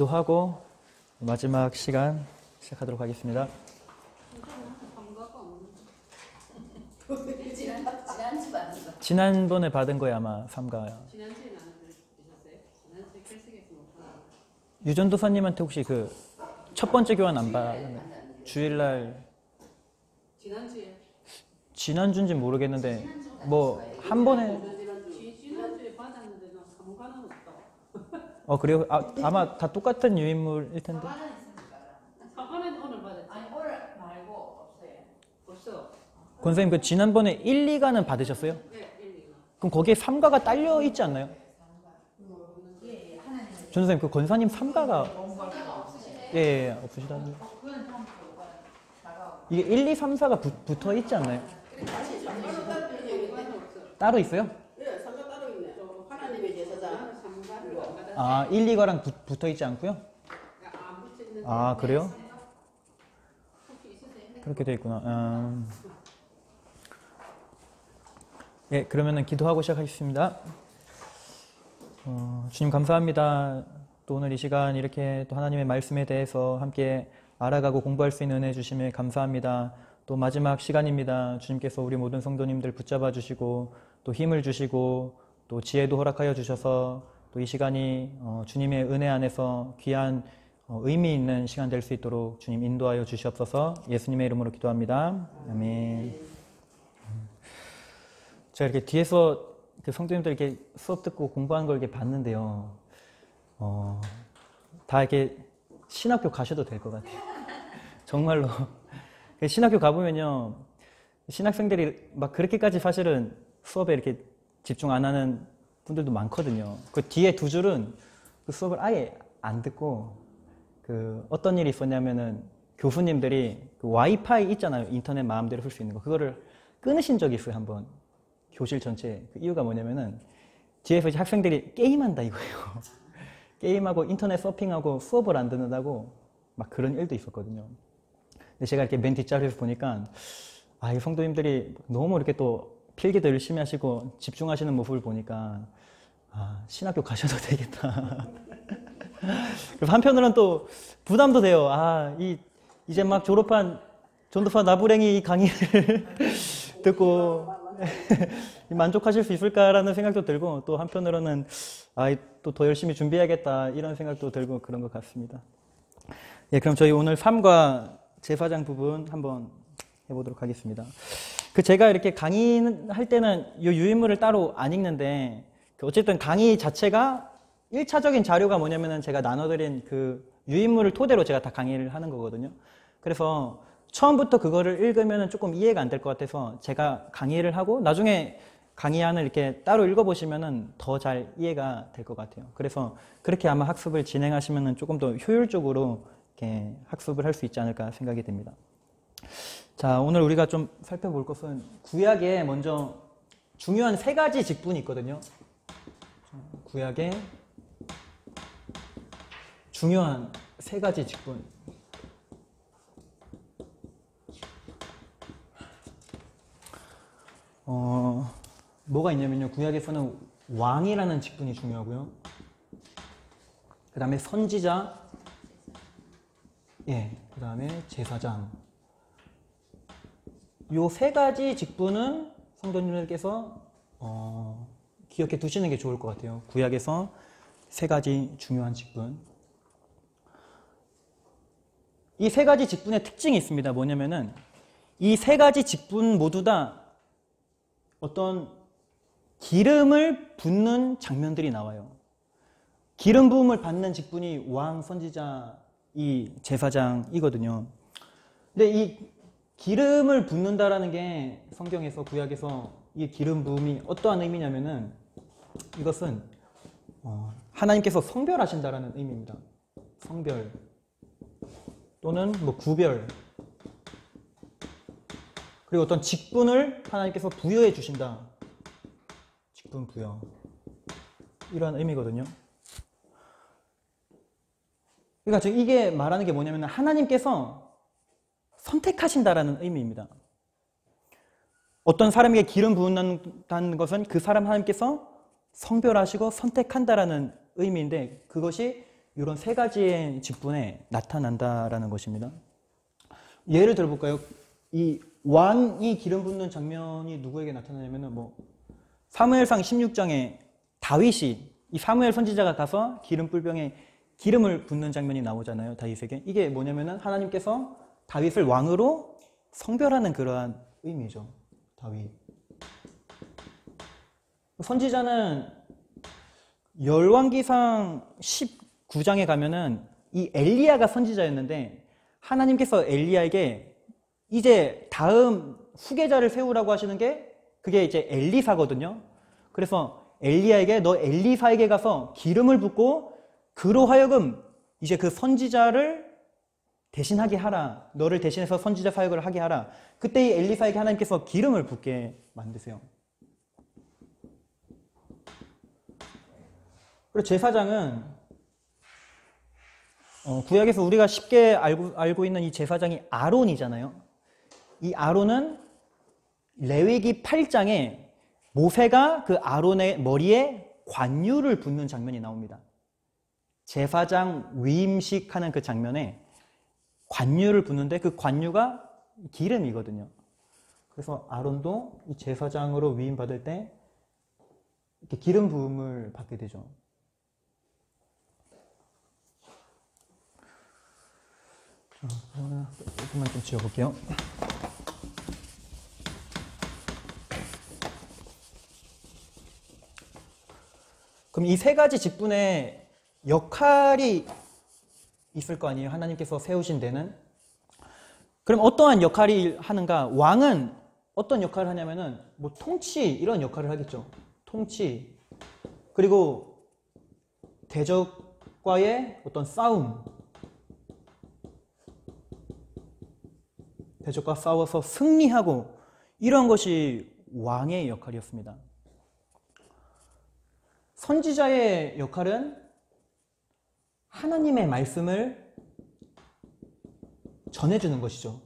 기도하고 마지막 시간 시작하도록 하겠습니다. 지난번에 받은 거에 아마 삼가. 지난주에는 안 드셨어요? 지난주에 결석에서 못 받았어요. 유전도사님한테 혹시 그 첫 번째 교환 안 받았나요? 주일날 지난주인지 모르겠는데 뭐 한 번에 지난주에 받았는데 나 상관은 없다. 그래요? 아마 다 똑같은 유인물일 텐데. 사관은 오늘 받았지? 아니 오늘 말고 없어요. 벌써. 권사님 그 지난번에 1, 2가는 받으셨어요? 네, 1, 2가. 그럼 거기에 3가가 딸려 있지 않나요? 예, 하나님. 전사님 그 권사님 3가가 예, 없으시다는. 그건 좀 나가고. 이게 1, 2, 3, 4가 붙어 있지 않나요? 따로 있어요? 네, 상가 따로 있네. 하나님의 제사장. 상관을 안 받았어요. 1, 2가랑 붙어 있지 않고요? 안 붙어 있는데. 그래요? 혹시 있으세요? 그렇게 돼 있구나. 예, 그러면은 기도하고 시작하겠습니다. 주님 감사합니다. 또 오늘 이 시간 이렇게 또 하나님의 말씀에 대해서 함께 알아가고 공부할 수 있는 은혜 주심에 감사합니다. 또 마지막 시간입니다. 주님께서 우리 모든 성도님들 붙잡아 주시고 또 힘을 주시고 또 지혜도 허락하여 주셔서 또 이 시간이 주님의 은혜 안에서 귀한 의미 있는 시간 될 수 있도록 주님 인도하여 주시옵소서. 예수님의 이름으로 기도합니다. 아멘. 제가 이렇게 뒤에서 성도님들 이렇게 수업 듣고 공부하는 걸 이렇게 봤는데요. 다 이렇게 신학교 가셔도 될 것 같아요. 정말로. 신학교 가보면요. 신학생들이 막 그렇게까지 사실은 수업에 이렇게 집중 안 하는 분들도 많거든요. 그 뒤에 두 줄은 그 수업을 아예 안 듣고 어떤 일이 있었냐면은 교수님들이 그 와이파이 있잖아요. 인터넷 마음대로 쓸 수 있는 거. 그거를 끊으신 적이 있어요. 한번. 교실 전체에. 그 이유가 뭐냐면은 뒤에서 이제 학생들이 게임한다 이거예요. 게임하고 인터넷 서핑하고 수업을 안 듣는다고 막 그런 일도 있었거든요. 근데 제가 이렇게 맨 뒷자리에서 보니까 이 성도님들이 너무 이렇게 또 필기도 열심히 하시고 집중하시는 모습을 보니까 신학교 가셔도 되겠다. 그래서 한편으로는 또 부담도 돼요. 이제 막 졸업한 전도사 나부랭이 이 강의를 듣고 만족하실 수 있을까라는 생각도 들고 또 한편으로는 또 더 열심히 준비해야겠다 이런 생각도 들고 그런 것 같습니다. 예, 그럼 저희 오늘 3과 제사장 부분 한번 해보도록 하겠습니다. 제가 이렇게 강의할 때는 이 유인물을 따로 안 읽는데 어쨌든 강의 자체가 1차적인 자료가 뭐냐면은 제가 나눠드린 그 유인물을 토대로 제가 다 강의를 하는 거거든요. 그래서 처음부터 그거를 읽으면 조금 이해가 안 될 것 같아서 제가 강의를 하고 나중에 강의안을 이렇게 따로 읽어보시면 더 잘 이해가 될 것 같아요. 그래서 그렇게 아마 학습을 진행하시면 조금 더 효율적으로 이렇게 학습을 할 수 있지 않을까 생각이 됩니다. 자, 오늘 우리가 좀 살펴볼 것은 구약에 먼저 중요한 3가지 직분이 있거든요. 구약에 중요한 3가지 직분. 뭐가 있냐면요. 구약에서는 왕이라는 직분이 중요하고요. 그 다음에 선지자, 그 다음에 제사장. 요 3가지 직분은 성도님들께서 기억해 두시는 게 좋을 것 같아요. 구약에서 3가지 중요한 직분. 이 3가지 직분의 특징이 있습니다. 뭐냐면은 이 3가지 직분 모두 다 어떤 기름을 붓는 장면들이 나와요. 기름 부음을 받는 직분이 왕, 선지자, 이 제사장이거든요. 근데 이 기름을 붓는다라는 게 성경에서 구약에서 이 기름 부음이 어떠한 의미냐면은 이것은 하나님께서 성별하신다라는 의미입니다. 성별 또는 뭐 구별 그리고 어떤 직분을 하나님께서 부여해 주신다. 직분 부여 이러한 의미거든요. 그러니까 이게 말하는 게 뭐냐면 하나님께서 선택하신다라는 의미입니다. 어떤 사람에게 기름 부은다는 것은 그 사람 하나님께서 성별하시고 선택한다라는 의미인데 그것이 이런 세 가지의 직분에 나타난다라는 것입니다. 예를 들어볼까요? 이 왕이 기름 붓는 장면이 누구에게 나타나냐면은 뭐 사무엘상 16장에 다윗이 이 사무엘 선지자가 가서 기름 뿔병에 기름을 붓는 장면이 나오잖아요. 다윗에게. 이게 뭐냐면은 하나님께서 다윗을 왕으로 성별하는 그러한 의미죠. 다윗. 선지자는 열왕기상 19장에 가면은 이 엘리야가 선지자였는데 하나님께서 엘리야에게 이제 다음 후계자를 세우라고 하시는 게 그게 이제 엘리사거든요. 그래서 엘리야에게 너 엘리사에게 가서 기름을 붓고 그로 하여금 이제 그 선지자를 대신하게 하라. 너를 대신해서 선지자 사역을 하게 하라. 그때 이 엘리사에게 하나님께서 기름을 붓게 만드세요. 그리고 제사장은 구약에서 우리가 쉽게 알고 있는 이 제사장이 아론이잖아요. 이 아론은 레위기 8장에 모세가 그 아론의 머리에 관유를 붓는 장면이 나옵니다. 제사장 위임식 그 장면에 관유를 붓는데 그 관유가 기름이거든요. 그래서 아론도 이 제사장으로 위임받을 때 이렇게 기름 부음을 받게 되죠. 조금만 좀 지워볼게요. 그럼 이 세 가지 직분의 역할이 있을 거 아니에요? 하나님께서 세우신 데는. 그럼 어떠한 역할이 하는가? 왕은 어떤 역할을 하냐면은 뭐 통치 이런 역할을 하겠죠. 통치. 그리고 대적과의 어떤 싸움. 대적과 싸워서 승리하고 이런 것이 왕의 역할이었습니다. 선지자의 역할은 하나님의 말씀을 전해주는 것이죠.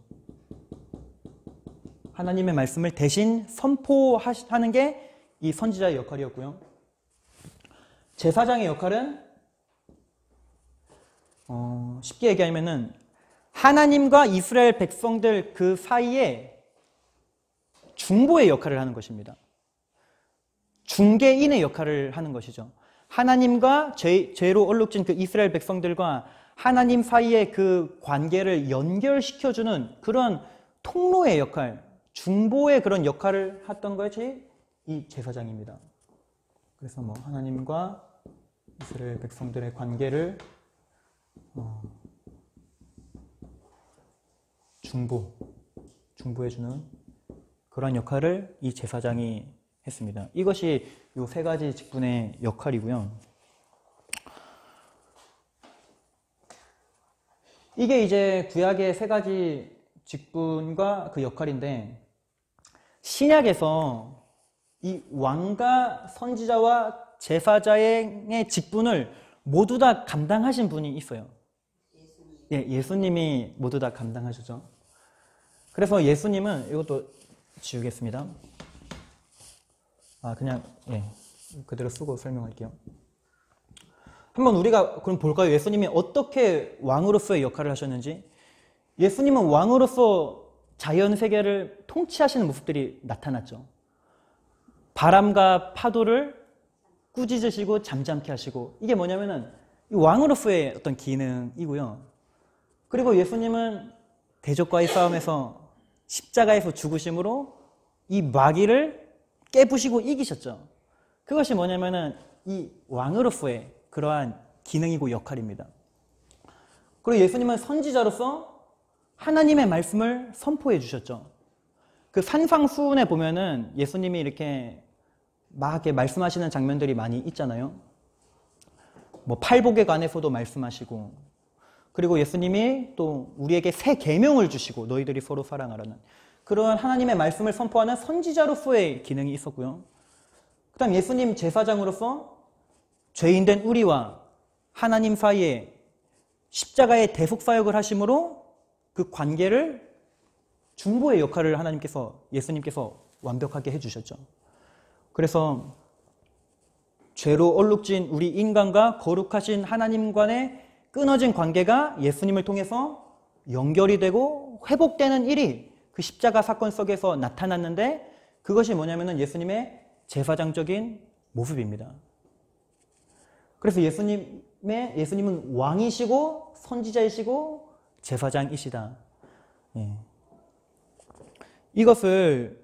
하나님의 말씀을 대신 선포하는 게 이 선지자의 역할이었고요. 제사장의 역할은 쉽게 얘기하면은 하나님과 이스라엘 백성들 그 사이에 중보의 역할을 하는 것입니다. 중개인의 역할을 하는 것이죠. 하나님과 죄로 얼룩진 그 이스라엘 백성들과 하나님 사이의 그 관계를 연결시켜주는 그런 통로의 역할, 중보의 그런 역할을 했던 것이 이 제사장입니다. 그래서 뭐 하나님과 이스라엘 백성들의 관계를 중보해주는 그런 역할을 이 제사장이 했습니다. 이것이 이 세 가지 직분의 역할이고요. 이게 이제 구약의 세 가지 직분과 그 역할인데 신약에서 이 왕과 선지자와 제사장의 직분을 모두 다 감당하신 분이 있어요. 예수님이 모두 다 감당하시죠. 그래서 예수님은 이것도 지우겠습니다. 그냥 그대로 쓰고 설명할게요. 한번 우리가 그럼 볼까요? 예수님이 어떻게 왕으로서의 역할을 하셨는지. 예수님은 왕으로서 자연 세계를 통치하시는 모습들이 나타났죠. 바람과 파도를 꾸짖으시고 잠잠케 하시고, 이게 뭐냐면은 왕으로서의 어떤 기능이고요. 그리고 예수님은 대적과의 싸움에서 십자가에서 죽으심으로 이 마귀를 깨부시고 이기셨죠. 그것이 뭐냐면은 이 왕으로서의 그러한 기능이고 역할입니다. 그리고 예수님은 선지자로서 하나님의 말씀을 선포해 주셨죠. 그 산상수훈에 보면은 예수님이 이렇게 막 이렇게 말씀하시는 장면들이 많이 있잖아요. 뭐 팔복에 관해서도 말씀하시고, 그리고 예수님이 또 우리에게 새 계명을 주시고 너희들이 서로 사랑하라는 그런 하나님의 말씀을 선포하는 선지자로서의 기능이 있었고요. 그 다음 예수님 제사장으로서 죄인된 우리와 하나님 사이에 십자가의 대속사역을 하심으로 그 관계를 중보의 역할을 예수님께서 완벽하게 해주셨죠. 그래서 죄로 얼룩진 우리 인간과 거룩하신 하나님 간의 끊어진 관계가 예수님을 통해서 연결이 되고 회복되는 일이 그 십자가 사건 속에서 나타났는데 그것이 뭐냐면은 예수님의 제사장적인 모습입니다. 그래서 예수님은 왕이시고 선지자이시고 제사장이시다. 예. 이것을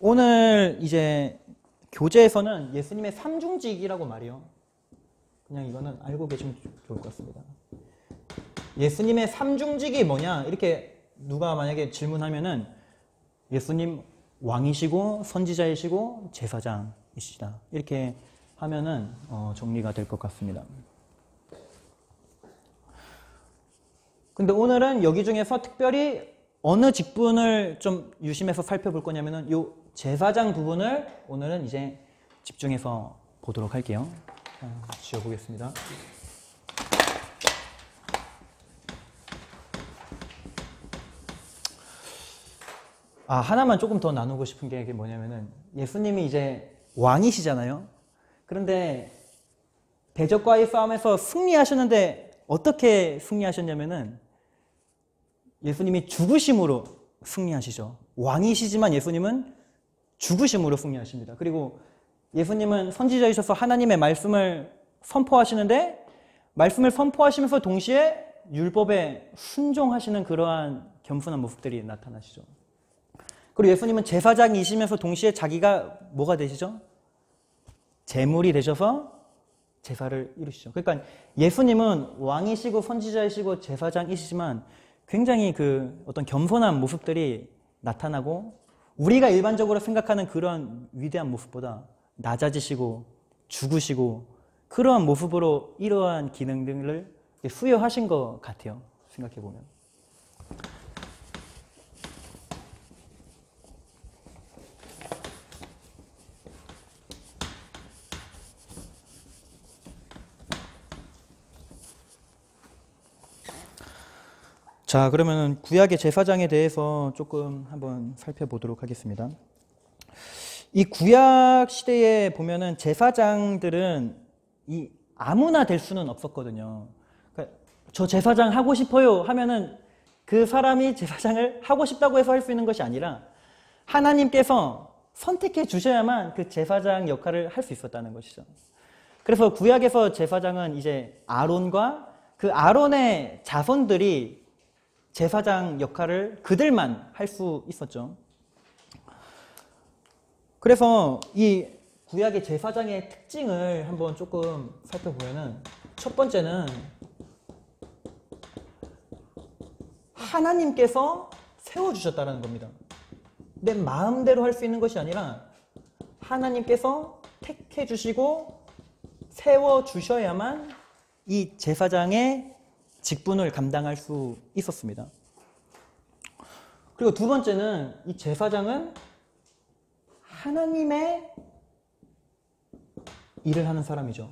오늘 이제 교재에서는 예수님의 삼중직이라고 말해요. 그냥 이거는 알고 계시면 좋을 것 같습니다. 예수님의 삼중직이 뭐냐? 이렇게 누가 만약에 질문하면은 예수님 왕이시고 선지자이시고 제사장이시다. 이렇게 하면은 정리가 될 것 같습니다. 근데 오늘은 여기 중에서 특별히 어느 직분을 좀 유심해서 살펴볼 거냐면은 요 제사장 부분을 오늘은 이제 집중해서 보도록 할게요. 지워보겠습니다. 하나만 조금 더 나누고 싶은 게 뭐냐면은 예수님이 이제 왕이시잖아요. 그런데 대적과의 싸움에서 승리하셨는데 어떻게 승리하셨냐면은 예수님이 죽으심으로 승리하시죠. 왕이시지만 예수님은 죽으심으로 승리하십니다. 그리고 예수님은 선지자이셔서 하나님의 말씀을 선포하시는데 말씀을 선포하시면서 동시에 율법에 순종하시는 그러한 겸손한 모습들이 나타나시죠. 그리고 예수님은 제사장이시면서 동시에 자기가 뭐가 되시죠? 제물이 되셔서 제사를 이루시죠. 그러니까 예수님은 왕이시고 선지자이시고 제사장이시지만 굉장히 어떤 겸손한 모습들이 나타나고 우리가 일반적으로 생각하는 그런 위대한 모습보다 낮아지시고 죽으시고 그러한 모습으로 이러한 기능들을 수여하신 것 같아요. 생각해 보면. 자, 그러면 구약의 제사장에 대해서 조금 한번 살펴보도록 하겠습니다. 이 구약 시대에 보면은 제사장들은 아무나 될 수는 없었거든요. 그러니까 저 제사장 하고 싶어요 하면은 그 사람이 제사장을 하고 싶다고 해서 할 수 있는 것이 아니라 하나님께서 선택해 주셔야만 그 제사장 역할을 할 수 있었다는 것이죠. 그래서 구약에서 제사장은 이제 아론과 그 아론의 자손들이 제사장 역할을 그들만 할 수 있었죠. 그래서 이 구약의 제사장의 특징을 한번 조금 살펴보면은 첫 번째는 하나님께서 세워주셨다는 겁니다. 내 마음대로 할 수 있는 것이 아니라 하나님께서 택해 주시고 세워주셔야만 이 제사장의 직분을 감당할 수 있었습니다. 그리고 두 번째는 이 제사장은 하나님의 일을 하는 사람이죠.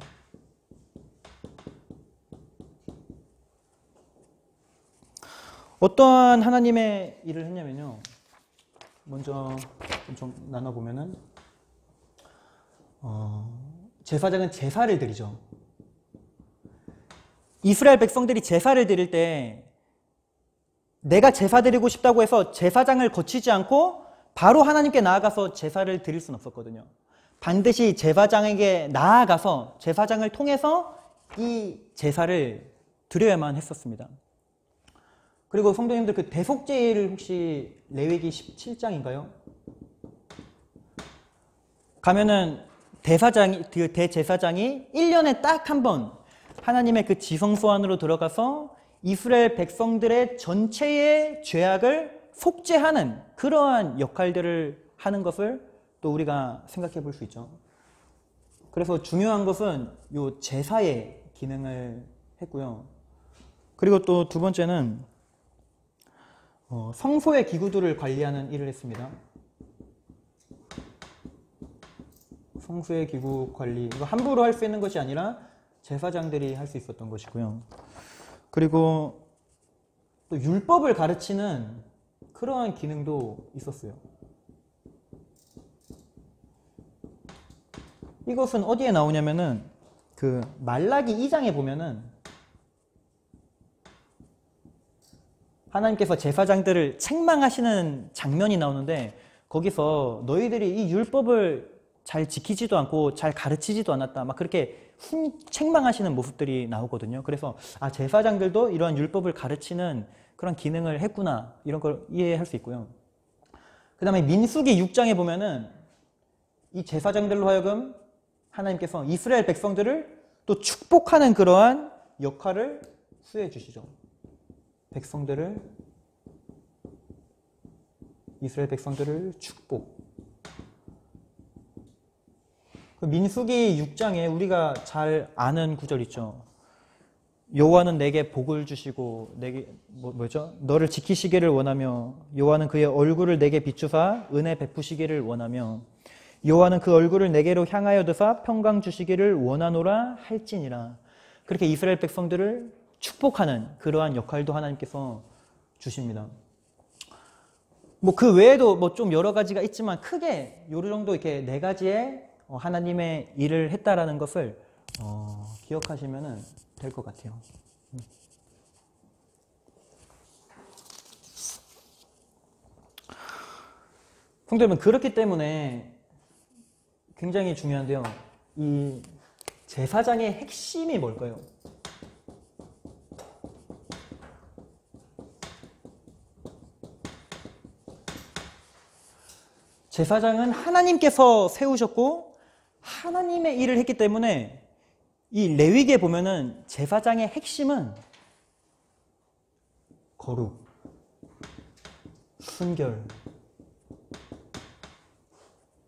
어떠한 하나님의 일을 했냐면요. 먼저 좀 나눠보면은 제사장은 제사를 드리죠. 이스라엘 백성들이 제사를 드릴 때 내가 제사 드리고 싶다고 해서 제사장을 거치지 않고 바로 하나님께 나아가서 제사를 드릴 수는 없었거든요. 반드시 제사장에게 나아가서 제사장을 통해서 이 제사를 드려야만 했었습니다. 그리고 성도님들 그 대속죄를 혹시 레위기 17장인가요? 가면은 대제사장이 1년에 딱 한 번 하나님의 그 지성소 안으로 들어가서 이스라엘 백성들의 전체의 죄악을 속죄하는 그러한 역할들을 하는 것을 또 우리가 생각해 볼 수 있죠. 그래서 중요한 것은 이 제사의 기능을 했고요. 그리고 또 두 번째는 성소의 기구들을 관리하는 일을 했습니다. 성소의 기구 관리, 이거 함부로 할 수 있는 것이 아니라 제사장들이 할 수 있었던 것이고요. 그리고 또 율법을 가르치는 그러한 기능도 있었어요. 이것은 어디에 나오냐면은 그 말라기 2장에 보면은 하나님께서 제사장들을 책망하시는 장면이 나오는데 거기서 너희들이 이 율법을 잘 지키지도 않고 잘 가르치지도 않았다. 막 그렇게 책망하시는 모습들이 나오거든요. 그래서 아, 제사장들도 이러한 율법을 가르치는 그런 기능을 했구나. 이런 걸 이해할 수 있고요. 그 다음에 민수기 6장에 보면은 이 제사장들로 하여금 하나님께서 이스라엘 백성들을 또 축복하는 그러한 역할을 수행해 주시죠. 이스라엘 백성들을 축복. 민수기 6장에 우리가 잘 아는 구절 있죠. 여호와는 내게 복을 주시고 내게 너를 지키시기를 원하며 여호와는 그의 얼굴을 내게 비추사 은혜 베푸시기를 원하며 여호와는 그 얼굴을 내게로 향하여 드사 평강 주시기를 원하노라 할지니라. 그렇게 이스라엘 백성들을 축복하는 그러한 역할도 하나님께서 주십니다. 뭐 그 외에도 뭐 좀 여러 가지가 있지만 크게 요 정도 이렇게 네 가지의 하나님의 일을 했다라는 것을 기억하시면 될 것 같아요. 성도 여러분, 그렇기 때문에 굉장히 중요한데요. 이 제사장의 핵심이 뭘까요? 제사장은 하나님께서 세우셨고 하나님의 일을 했기 때문에 이 레위기에 보면은 제사장의 핵심은 거룩, 순결,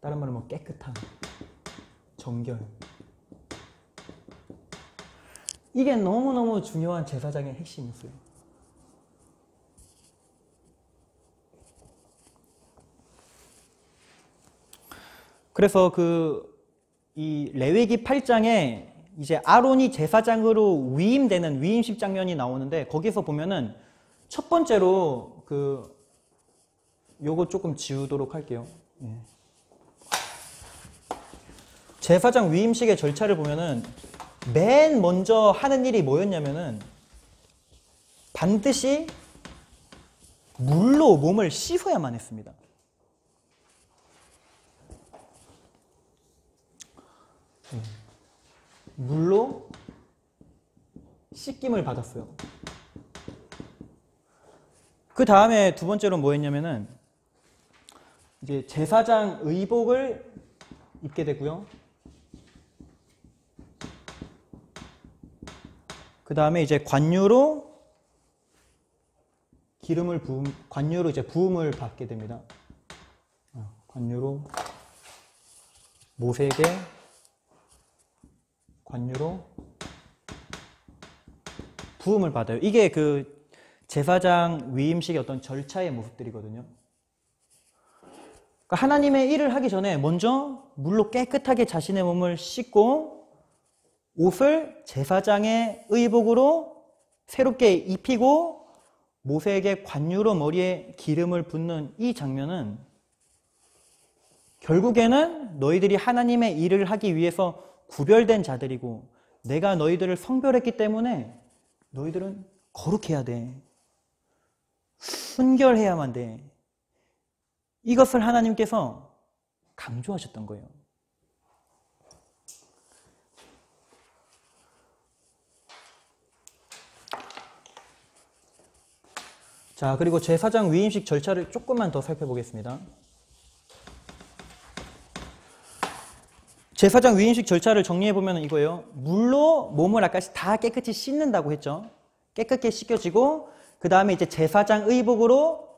다른 말로 뭐 깨끗함, 정결. 이게 너무너무 중요한 제사장의 핵심이었어요. 그래서 이 레위기 8장에 이제 아론이 제사장으로 위임되는 위임식 장면이 나오는데 거기서 보면은 첫 번째로 요거 조금 지우도록 할게요. 예. 제사장 위임식의 절차를 보면은 맨 먼저 하는 일이 뭐였냐면은 반드시 물로 몸을 씻어야만 했습니다. 물로 씻김을 받았어요. 그 다음에 두 번째로 뭐였냐면은 이제 제사장 의복을 입게 되고요. 그 다음에 이제 관유로 관유로 이제 부음을 받게 됩니다. 관유로 모세에게 관유로 부음을 받아요. 이게 그 제사장 위임식의 어떤 절차의 모습들이거든요. 그러니까 하나님의 일을 하기 전에 먼저 물로 깨끗하게 자신의 몸을 씻고 옷을 제사장의 의복으로 새롭게 입히고 모세에게 관유로 머리에 기름을 붓는 이 장면은 결국에는 너희들이 하나님의 일을 하기 위해서 구별된 자들이고 내가 너희들을 성별했기 때문에 너희들은 거룩해야 돼. 순결해야만 돼. 이것을 하나님께서 강조하셨던 거예요. 자, 그리고 제사장 위임식 절차를 조금만 더 살펴보겠습니다. 제사장 위임식 절차를 정리해보면 이거예요. 물로 몸을 아까 다 깨끗이 씻는다고 했죠. 깨끗게 씻겨지고 그 다음에 이제 제사장 의복으로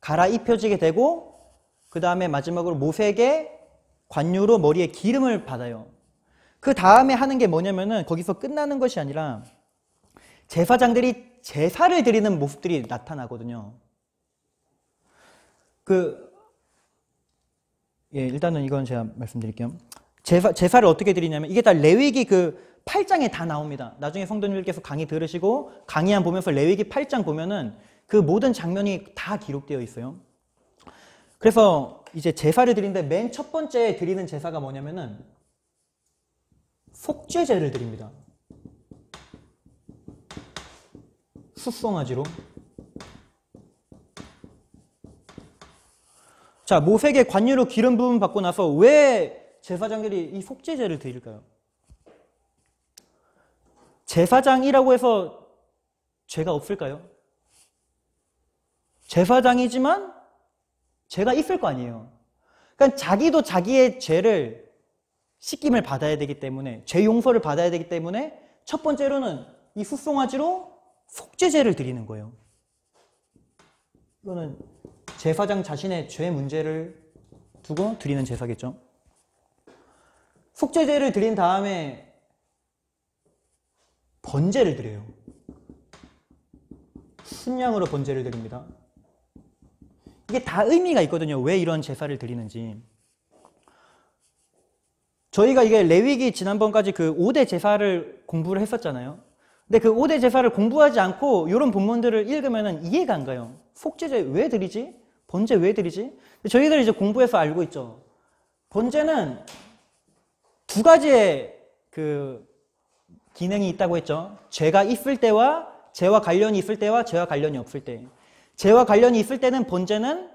갈아입혀지게 되고 그 다음에 마지막으로 모세에게 관유로 머리에 기름을 받아요. 그 다음에 하는 게 뭐냐면은 거기서 끝나는 것이 아니라 제사장들이 제사를 드리는 모습들이 나타나거든요. 일단은 이건 제가 말씀드릴게요. 제사를 어떻게 드리냐면 이게 다 레위기 8장에 다 나옵니다. 나중에 성도님들께서 강의 들으시고 강의안 보면서 레위기 8장 보면은 그 모든 장면이 다 기록되어 있어요. 그래서 이제 제사를 드리는데 맨 첫 번째 드리는 제사가 뭐냐면은 속죄제를 드립니다. 숫송아지로. 자, 모색의 관유로 기름 부음 받고 나서 왜 제사장들이 이 속죄제를 드릴까요? 제사장이라고 해서 죄가 없을까요? 제사장이지만 죄가 있을 거 아니에요. 그러니까 자기도 자기의 죄를 씻김을 받아야 되기 때문에, 죄 용서를 받아야 되기 때문에 첫 번째로는 이 숫송아지로 속죄제를 드리는 거예요. 이거는 제사장 자신의 죄 문제를 두고 드리는 제사겠죠. 속죄제를 드린 다음에 번제를 드려요. 순양으로 번제를 드립니다. 이게 다 의미가 있거든요. 왜 이런 제사를 드리는지. 저희가 이게 레위기 지난번까지 그 5대 제사를 공부를 했었잖아요. 근데 그 5대 제사를 공부하지 않고 이런 본문들을 읽으면 이해가 안 가요. 속죄제 왜 드리지? 번제 왜 드리지? 저희들 이제 공부해서 알고 있죠. 번제는 두 가지의 그 기능이 있다고 했죠. 죄가 있을 때와 죄와 관련이 있을 때와 죄와 관련이 없을 때. 죄와 관련이 있을 때는 번제는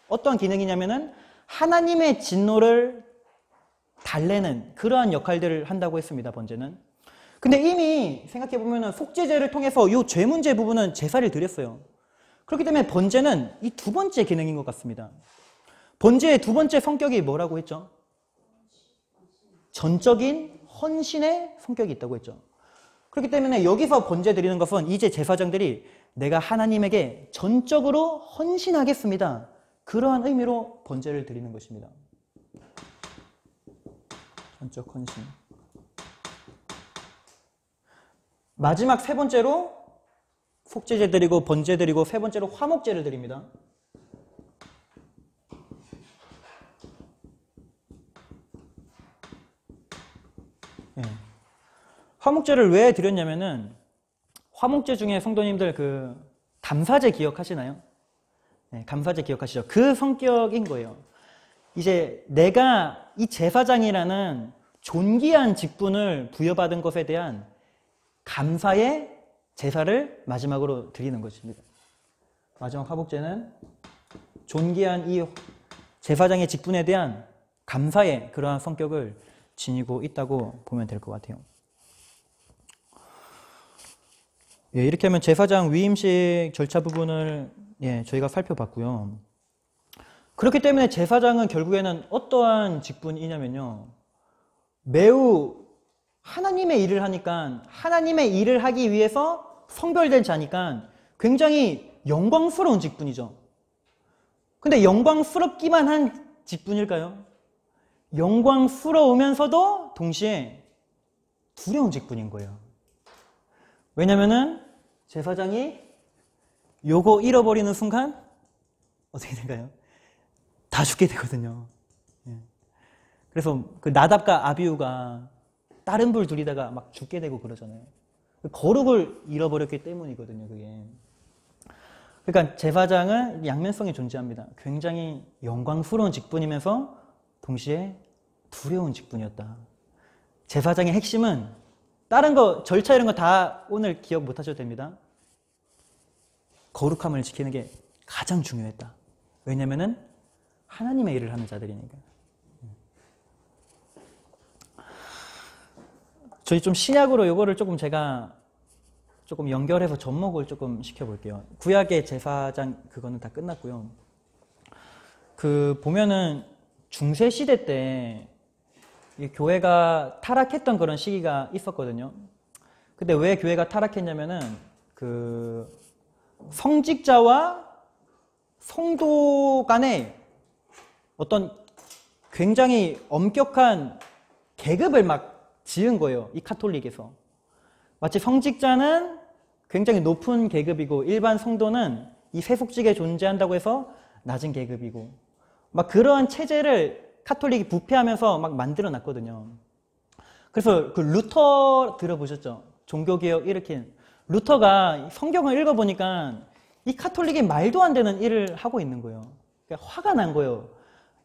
어떤 기능이냐면은 하나님의 진노를 달래는 그러한 역할들을 한다고 했습니다. 번제는. 근데 이미 생각해보면 속죄제를 통해서 이 죄 문제 부분은 제사를 드렸어요. 그렇기 때문에 번제는 이 두 번째 기능인 것 같습니다. 번제의 두 번째 성격이 뭐라고 했죠? 전적인 헌신의 성격이 있다고 했죠. 그렇기 때문에 여기서 번제 드리는 것은 이제 제사장들이 내가 하나님에게 전적으로 헌신하겠습니다. 그러한 의미로 번제를 드리는 것입니다. 전적 헌신. 마지막 세 번째로 속죄제 드리고 번제 드리고 세 번째로 화목제를 드립니다. 네. 화목제를 왜 드렸냐면은 화목제 중에 성도님들 그 감사제 기억하시나요? 네, 감사제 기억하시죠? 그 성격인 거예요. 이제 내가 이 제사장이라는 존귀한 직분을 부여받은 것에 대한 감사의 제사를 마지막으로 드리는 것입니다. 마지막 화목제는 존귀한 이 제사장의 직분에 대한 감사의 그러한 성격을 지니고 있다고 보면 될 것 같아요. 예, 이렇게 하면 제사장 위임식 절차 부분을 저희가 살펴봤고요. 그렇기 때문에 제사장은 결국에는 어떠한 직분이냐면요. 매우 하나님의 일을 하니까 하나님의 일을 하기 위해서 성별된 자니까 굉장히 영광스러운 직분이죠. 근데 영광스럽기만 한 직분일까요? 영광스러우면서도 동시에 두려운 직분인 거예요. 왜냐면은 제사장이 요거 잃어버리는 순간 어떻게 될까요? 다 죽게 되거든요. 그래서 그 나답과 아비후가 다른 불 들이다가 막 죽게 되고 그러잖아요. 거룩을 잃어버렸기 때문이거든요, 그게. 그러니까 제사장은 양면성이 존재합니다. 굉장히 영광스러운 직분이면서 동시에 두려운 직분이었다. 제사장의 핵심은 다른 거, 절차 이런 거 다 오늘 기억 못 하셔도 됩니다. 거룩함을 지키는 게 가장 중요했다. 왜냐면은 하나님의 일을 하는 자들이니까. 저희 좀 신약으로 요거를 조금 제가 조금 연결해서 접목을 조금 시켜볼게요. 구약의 제사장 그거는 다 끝났고요. 그 보면은 중세 시대 때 이 교회가 타락했던 그런 시기가 있었거든요. 근데 왜 교회가 타락했냐면은 그 성직자와 성도 간에 어떤 굉장히 엄격한 계급을 막 지은 거예요. 이 카톨릭에서. 마치 성직자는 굉장히 높은 계급이고 일반 성도는 이 세속직에 존재한다고 해서 낮은 계급이고 막 그러한 체제를 카톨릭이 부패하면서 막 만들어 놨거든요. 그래서 그 루터 들어보셨죠? 종교개혁 일으킨 루터가 성경을 읽어보니까 이 카톨릭이 말도 안 되는 일을 하고 있는 거예요. 그러니까 화가 난 거예요.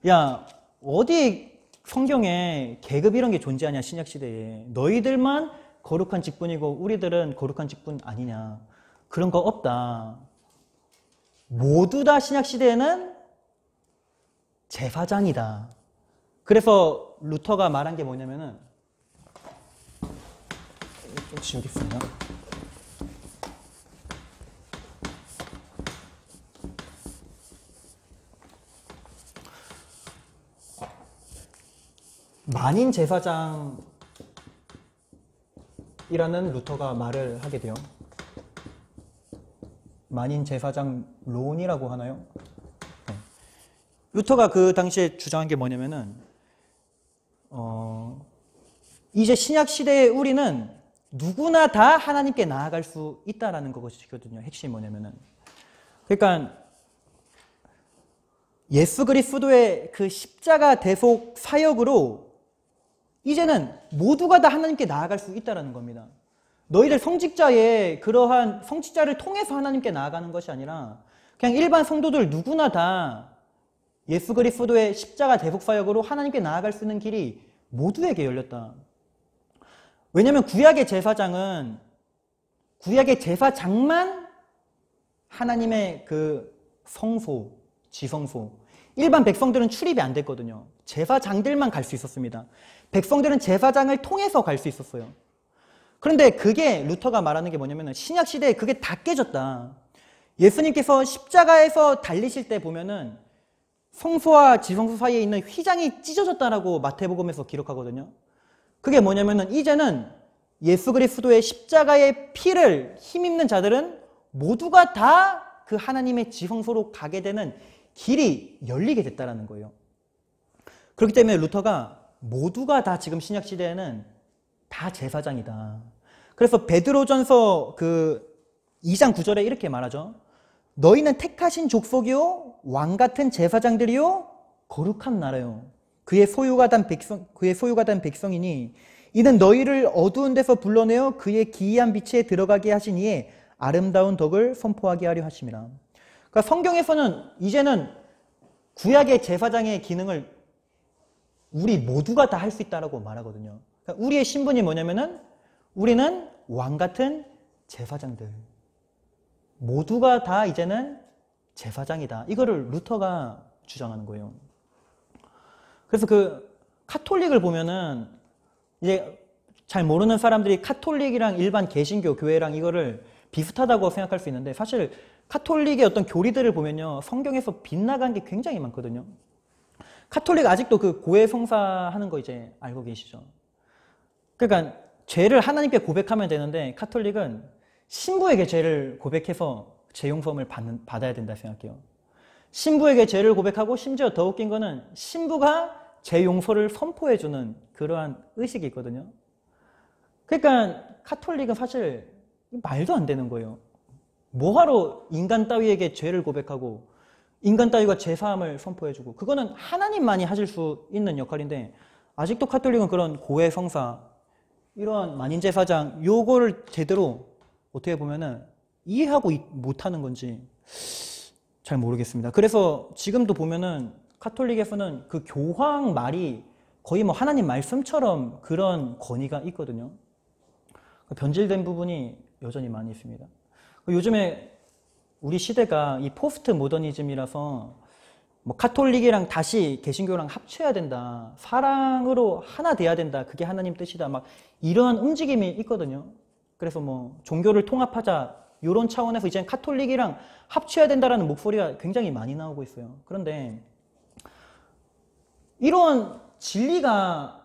야, 어디 성경에 계급 이런 게 존재하냐, 신약시대에. 너희들만 거룩한 직분이고 우리들은 거룩한 직분 아니냐. 그런 거 없다. 모두 다 신약시대에는 제사장이다. 그래서 루터가 말한 게 뭐냐면은, 좀 지우겠습니다. 만인 제사장이라는 루터가 말을 하게 돼요. 만인 제사장 론이라고 하나요? 네. 루터가 그 당시에 주장한 게 뭐냐면은 이제 신약 시대의 우리는 누구나 다 하나님께 나아갈 수 있다라는 것이거든요. 핵심이 뭐냐면은, 그러니까 예수 그리스도의 그 십자가 대속 사역으로 이제는 모두가 다 하나님께 나아갈 수 있다는 겁니다. 너희들 성직자의 그러한 성직자를 통해서 하나님께 나아가는 것이 아니라 그냥 일반 성도들 누구나 다 예수 그리스도의 십자가 대속 사역으로 하나님께 나아갈 수 있는 길이 모두에게 열렸다. 왜냐하면 구약의 제사장만 하나님의 그 성소, 지성소, 일반 백성들은 출입이 안 됐거든요. 제사장들만 갈 수 있었습니다. 백성들은 제사장을 통해서 갈 수 있었어요. 그런데 그게 루터가 말하는 게 뭐냐면 신약 시대에 그게 다 깨졌다. 예수님께서 십자가에서 달리실 때 보면은 성소와 지성소 사이에 있는 휘장이 찢어졌다라고 마태복음에서 기록하거든요. 그게 뭐냐면은 이제는 예수 그리스도의 십자가의 피를 힘입는 자들은 모두가 다 그 하나님의 지성소로 가게 되는 길이 열리게 됐다라는 거예요. 그렇기 때문에 루터가 모두가 다 지금 신약 시대에는 다 제사장이다. 그래서 베드로전서 그 2장 9절에 이렇게 말하죠. 너희는 택하신 족속이요 왕 같은 제사장들이요 거룩한 나라요. 그의 소유가 된 백성이니 이는 너희를 어두운 데서 불러내어 그의 기이한 빛에 들어가게 하신 이의 아름다운 덕을 선포하게 하려 하심이라. 그러니까 성경에서는 이제는 구약의 제사장의 기능을 우리 모두가 다 할 수 있다라고 말하거든요. 그러니까 우리의 신분이 뭐냐면은 우리는 왕 같은 제사장들. 모두가 다 이제는 제사장이다. 이거를 루터가 주장하는 거예요. 그래서 그 카톨릭을 보면은 이제 잘 모르는 사람들이 카톨릭이랑 일반 개신교 교회랑 이거를 비슷하다고 생각할 수 있는데 사실 카톨릭의 어떤 교리들을 보면요. 성경에서 빗나간 게 굉장히 많거든요. 카톨릭 아직도 그 고해 성사하는 거 이제 알고 계시죠? 그러니까 죄를 하나님께 고백하면 되는데 카톨릭은 신부에게 죄를 고백해서 죄 용서함을 받아야 된다 생각해요. 신부에게 죄를 고백하고 심지어 더 웃긴 거는 신부가 죄 용서를 선포해주는 그러한 의식이 있거든요. 그러니까 카톨릭은 사실 말도 안 되는 거예요. 뭐하러 인간 따위에게 죄를 고백하고 인간 따위가 죄사함을 선포해주고 그거는 하나님만이 하실 수 있는 역할인데 아직도 카톨릭은 그런 고해 성사 이런 만인제사장 요거를 제대로 어떻게 보면은 이해하고 못하는 건지 잘 모르겠습니다. 그래서 지금도 보면은 카톨릭에서는 그 교황 말이 거의 뭐 하나님 말씀처럼 그런 권위가 있거든요. 변질된 부분이 여전히 많이 있습니다. 요즘에 우리 시대가 이 포스트 모더니즘이라서 뭐 카톨릭이랑 다시 개신교랑 합쳐야 된다. 사랑으로 하나 돼야 된다. 그게 하나님 뜻이다. 막 이런 움직임이 있거든요. 그래서 뭐 종교를 통합하자 이런 차원에서 이제 카톨릭이랑 합쳐야 된다라는 목소리가 굉장히 많이 나오고 있어요. 그런데 이런 진리가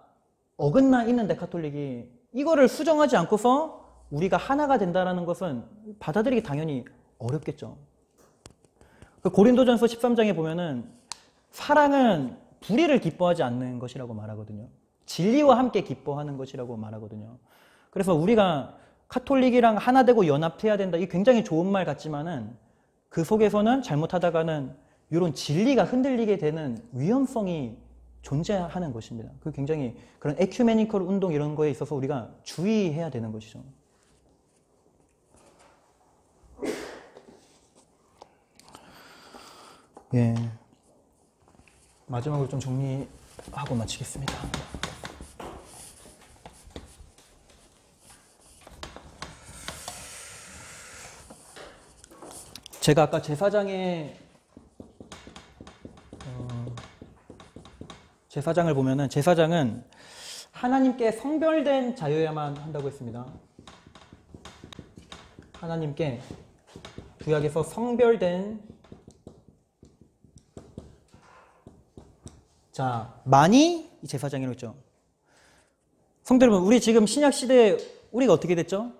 어긋나 있는데 카톨릭이 이거를 수정하지 않고서 우리가 하나가 된다는 것은 받아들이기 당연히 어렵겠죠. 고린도전서 13장에 보면은 사랑은 불의를 기뻐하지 않는 것이라고 말하거든요. 진리와 함께 기뻐하는 것이라고 말하거든요. 그래서 우리가 카톨릭이랑 하나 되고 연합해야 된다. 이게 굉장히 좋은 말 같지만은 그 속에서는 잘못하다가는 이런 진리가 흔들리게 되는 위험성이 존재하는 것입니다. 그 굉장히 그런 에큐메니컬 운동 이런 거에 있어서 우리가 주의해야 되는 것이죠. 예. 마지막으로 좀 정리해 하고 마치겠습니다. 제가 아까 제사장을 보면은 제사장은 하나님께 성별된 자여야만 한다고 했습니다. 하나님께 구약에서 성별된 만이 제사장이라고 했죠. 성도 여러분, 우리 지금 신약 시대에 우리가 어떻게 됐죠?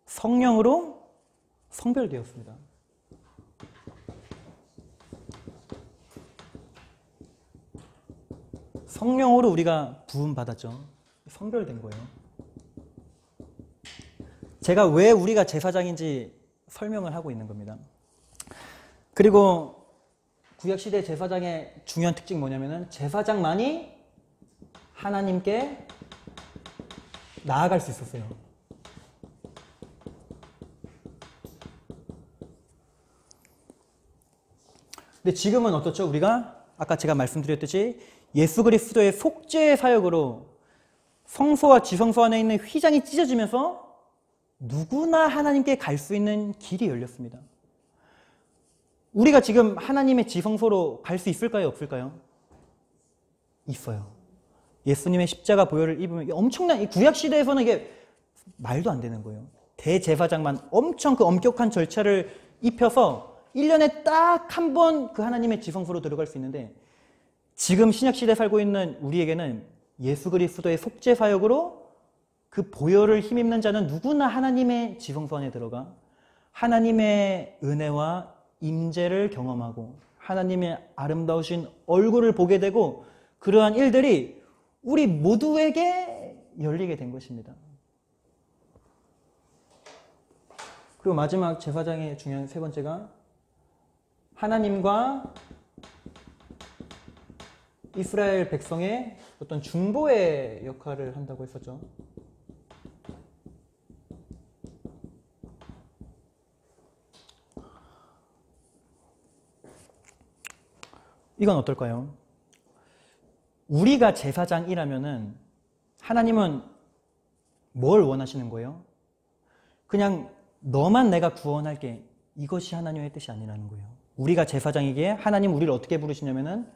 성령으로 성별되었습니다. 성령으로 우리가 부음받았죠. 성별된 거예요. 제가 왜 우리가 제사장인지 설명을 하고 있는 겁니다. 그리고 구약시대 제사장의 중요한 특징이 뭐냐면은 제사장만이 하나님께 나아갈 수 있었어요. 근데 지금은 어떻죠? 우리가 아까 제가 말씀드렸듯이 예수 그리스도의 속죄의 사역으로 성소와 지성소 안에 있는 휘장이 찢어지면서 누구나 하나님께 갈 수 있는 길이 열렸습니다. 우리가 지금 하나님의 지성소로 갈 수 있을까요? 없을까요? 있어요. 예수님의 십자가 보혈을 입으면 엄청난, 이 구약시대에서는 이게 말도 안 되는 거예요. 대제사장만 엄청 그 엄격한 절차를 입혀서 1년에 딱 한 번 그 하나님의 지성소로 들어갈 수 있는데 지금 신약시대에 살고 있는 우리에게는 예수 그리스도의 속죄 사역으로 그 보혈을 힘입는 자는 누구나 하나님의 지성소 안에 들어가 하나님의 은혜와 임재를 경험하고 하나님의 아름다우신 얼굴을 보게 되고 그러한 일들이 우리 모두에게 열리게 된 것입니다. 그리고 마지막 제사장의 중요한 세 번째가 하나님과 이스라엘 백성의 어떤 중보의 역할을 한다고 했었죠. 이건 어떨까요? 우리가 제사장이라면은 하나님은 뭘 원하시는 거예요? 그냥 너만 내가 구원할게. 이것이 하나님의 뜻이 아니라는 거예요. 우리가 제사장이기에 하나님 우리를 어떻게 부르시냐면은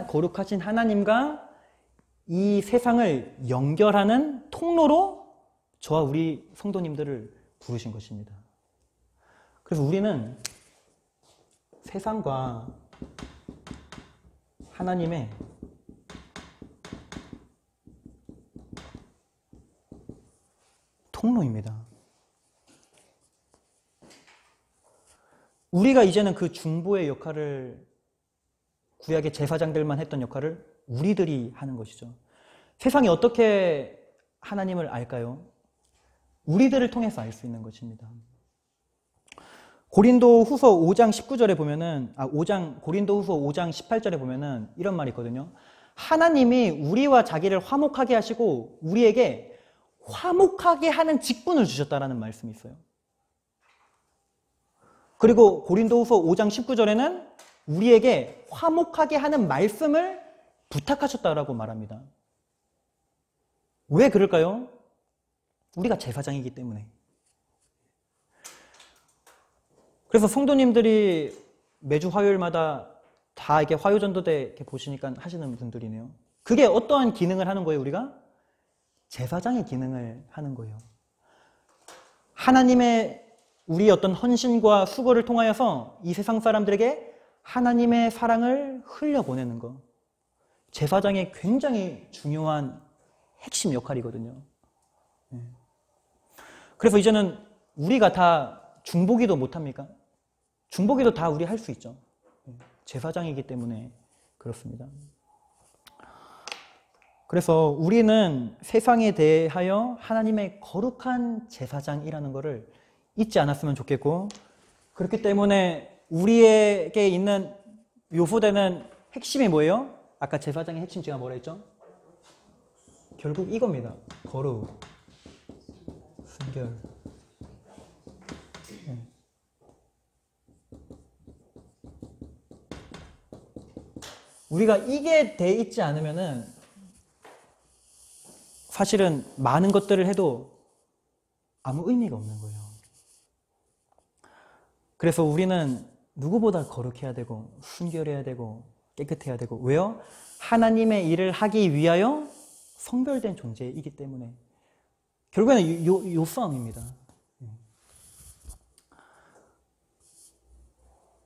거룩하신 하나님과 이 세상을 연결하는 통로로 저와 우리 성도님들을 부르신 것입니다. 그래서 우리는 세상과 하나님의 통로입니다. 우리가 이제는 그 중보의 역할을 구약의 제사장들만 했던 역할을 우리들이 하는 것이죠. 세상이 어떻게 하나님을 알까요? 우리들을 통해서 알 수 있는 것입니다. 고린도후서 5장 19절에 보면은 고린도후서 5장 18절에 보면은 이런 말이 있거든요. 하나님이 우리와 자기를 화목하게 하시고 우리에게 화목하게 하는 직분을 주셨다라는 말씀이 있어요. 그리고 고린도후서 5장 19절에는 우리에게 화목하게 하는 말씀을 부탁하셨다라고 말합니다. 왜 그럴까요? 우리가 제사장이기 때문에. 그래서 성도님들이 매주 화요일마다 다 이렇게 화요전도대 이렇게 보시니까 하시는 분들이네요. 그게 어떠한 기능을 하는 거예요, 우리가? 제사장의 기능을 하는 거예요. 하나님의 우리 어떤 헌신과 수고를 통하여서 이 세상 사람들에게 하나님의 사랑을 흘려보내는 것. 제사장의 굉장히 중요한 핵심 역할이거든요. 그래서 이제는 우리가 다 중보기도 못합니까? 중보기도 다 우리 할 수 있죠. 제사장이기 때문에 그렇습니다. 그래서 우리는 세상에 대하여 하나님의 거룩한 제사장이라는 것을 잊지 않았으면 좋겠고, 그렇기 때문에 우리에게 있는 요소되는 핵심이 뭐예요? 아까 제사장의 핵심 제가 뭐라 했죠? 결국 이겁니다. 거룩, 순결. 우리가 이게 돼 있지 않으면은 사실은 많은 것들을 해도 아무 의미가 없는 거예요. 그래서 우리는 누구보다 거룩해야 되고 순결해야 되고 깨끗해야 되고 왜요? 하나님의 일을 하기 위하여 성별된 존재이기 때문에 결국에는 요 싸움입니다.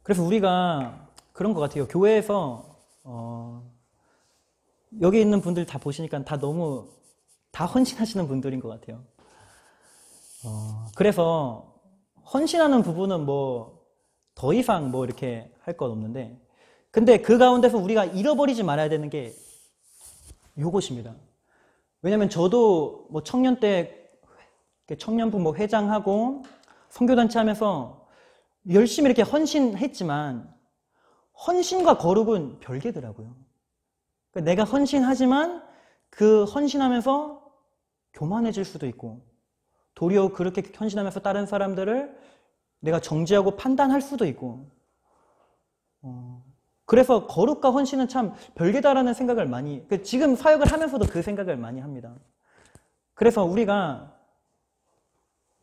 그래서 우리가 그런 것 같아요. 교회에서 여기 있는 분들 다 보시니까 다 헌신하시는 분들인 것 같아요. 그래서 헌신하는 부분은 뭐 더 이상 뭐 이렇게 할 건 없는데, 근데 그 가운데서 우리가 잃어버리지 말아야 되는 게 요것입니다. 왜냐면 저도 뭐 청년 때 청년부 뭐 회장하고 선교단체 하면서 열심히 이렇게 헌신했지만 헌신과 거룩은 별개더라고요. 그러니까 내가 헌신하지만 그 헌신하면서 교만해질 수도 있고 도리어 그렇게 헌신하면서 다른 사람들을 내가 정죄하고 판단할 수도 있고 그래서 거룩과 헌신은 참 별개다라는 생각을 지금 사역을 하면서도 그 생각을 많이 합니다. 그래서 우리가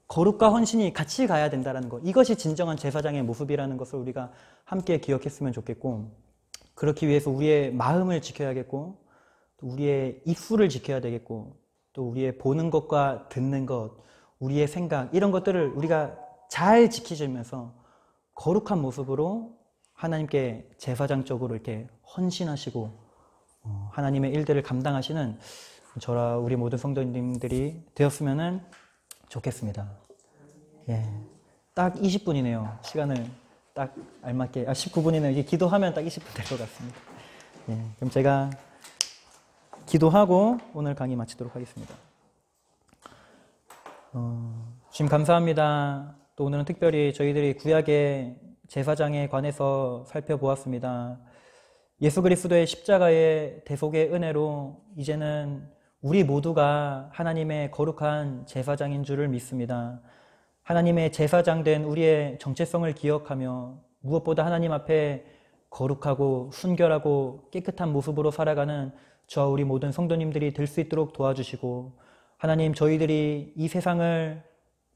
거룩과 헌신이 같이 가야 된다는 것, 이것이 진정한 제사장의 모습이라는 것을 우리가 함께 기억했으면 좋겠고, 그렇기 위해서 우리의 마음을 지켜야겠고, 또 우리의 입술을 지켜야 되겠고, 또 우리의 보는 것과 듣는 것, 우리의 생각, 이런 것들을 우리가 잘 지키시면서 거룩한 모습으로 하나님께 제사장적으로 이렇게 헌신하시고 하나님의 일들을 감당하시는 저와 우리 모든 성도님들이 되었으면 좋겠습니다. 예, 딱 20분이네요. 시간을 딱 알맞게 19분이네요. 이게 기도하면 딱 20분 될 것 같습니다. 예, 그럼 제가 기도하고 오늘 강의 마치도록 하겠습니다. 주님 감사합니다. 또 오늘은 특별히 저희들이 구약의 제사장에 관해서 살펴보았습니다. 예수 그리스도의 십자가의 대속의 은혜로 이제는 우리 모두가 하나님의 거룩한 제사장인 줄을 믿습니다. 하나님의 제사장 된 우리의 정체성을 기억하며 무엇보다 하나님 앞에 거룩하고 순결하고 깨끗한 모습으로 살아가는 저와 우리 모든 성도님들이 될 수 있도록 도와주시고, 하나님, 저희들이 이 세상을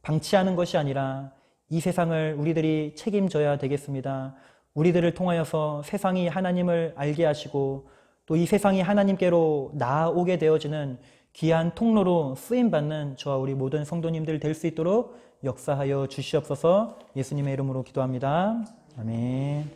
방치하는 것이 아니라 이 세상을 우리들이 책임져야 되겠습니다. 우리들을 통하여서 세상이 하나님을 알게 하시고 또 이 세상이 하나님께로 나아오게 되어지는 귀한 통로로 쓰임받는 저와 우리 모든 성도님들 될 수 있도록 역사하여 주시옵소서. 예수님의 이름으로 기도합니다. 아멘.